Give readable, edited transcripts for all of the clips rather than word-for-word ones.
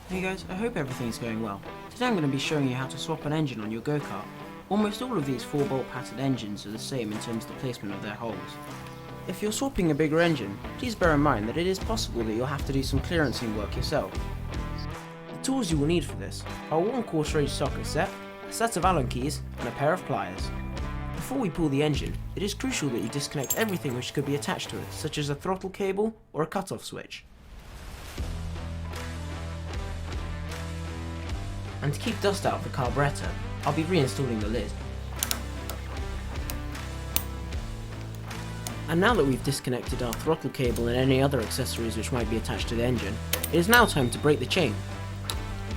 Hey guys, I hope everything's going well. Today I'm going to be showing you how to swap an engine on your go-kart. Almost all of these 4-bolt pattern engines are the same in terms of the placement of their holes. If you're swapping a bigger engine, please bear in mind that it is possible that you'll have to do some clearancing work yourself. The tools you will need for this are a 1/4 inch socket set, a set of Allen keys, and a pair of pliers. Before we pull the engine, it is crucial that you disconnect everything which could be attached to it, such as a throttle cable or a cut-off switch. And to keep dust out of the carburetor, I'll be reinstalling the lid. And now that we've disconnected our throttle cable and any other accessories which might be attached to the engine, it is now time to break the chain.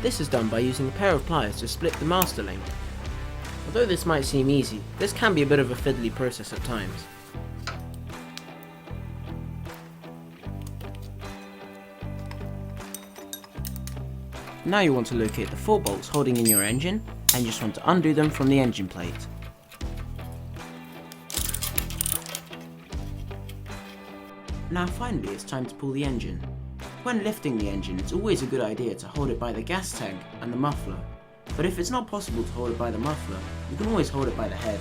This is done by using a pair of pliers to split the master link. Although this might seem easy, this can be a bit of a fiddly process at times. Now you want to locate the 4 bolts holding in your engine, and you just want to undo them from the engine plate. Now finally it's time to pull the engine. When lifting the engine, it's always a good idea to hold it by the gas tank and the muffler, but if it's not possible to hold it by the muffler, you can always hold it by the head.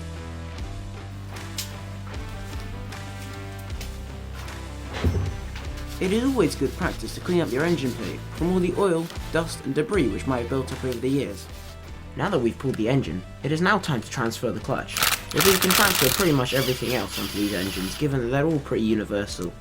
It is always good practice to clean up your engine plate from all the oil, dust and debris which might have built up over the years. Now that we've pulled the engine, it is now time to transfer the clutch, although you can transfer pretty much everything else onto these engines given that they're all pretty universal.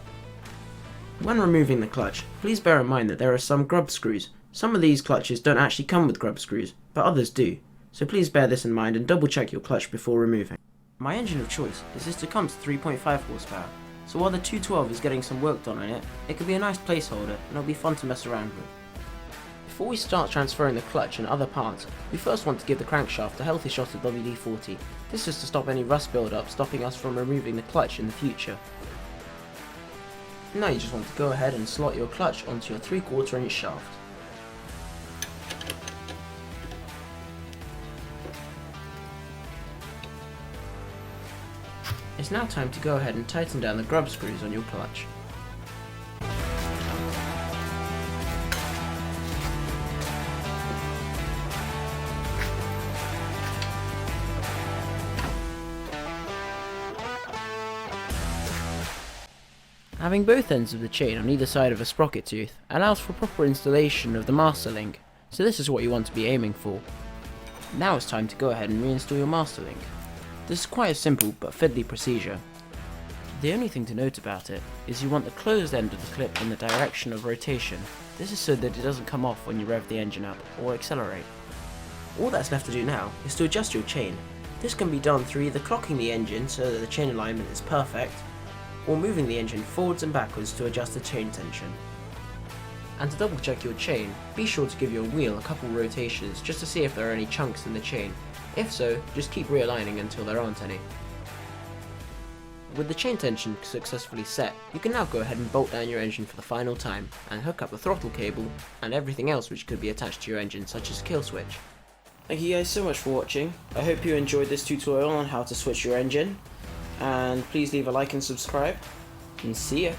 When removing the clutch, please bear in mind that there are some grub screws. Some of these clutches don't actually come with grub screws, but others do, so please bear this in mind and double check your clutch before removing. My engine of choice is this Tecum's 3.5 horsepower. So while the 212 is getting some work done on it, it could be a nice placeholder and it'll be fun to mess around with. Before we start transferring the clutch and other parts, we first want to give the crankshaft a healthy shot of WD-40. This is to stop any rust build-up stopping us from removing the clutch in the future. Now you just want to go ahead and slot your clutch onto your 3/4 inch shaft. It's now time to go ahead and tighten down the grub screws on your clutch. Having both ends of the chain on either side of a sprocket tooth allows for proper installation of the master link, so this is what you want to be aiming for. Now it's time to go ahead and reinstall your master link. This is quite a simple but fiddly procedure. The only thing to note about it is you want the closed end of the clip in the direction of rotation. This is so that it doesn't come off when you rev the engine up or accelerate. All that's left to do now is to adjust your chain. This can be done through either clocking the engine so that the chain alignment is perfect, or moving the engine forwards and backwards to adjust the chain tension. And to double check your chain, be sure to give your wheel a couple rotations just to see if there are any chunks in the chain. If so, just keep realigning until there aren't any. With the chain tension successfully set, you can now go ahead and bolt down your engine for the final time, and hook up the throttle cable and everything else which could be attached to your engine, such as a kill switch. Thank you guys so much for watching. I hope you enjoyed this tutorial on how to switch your engine, and please leave a like and subscribe, and see ya!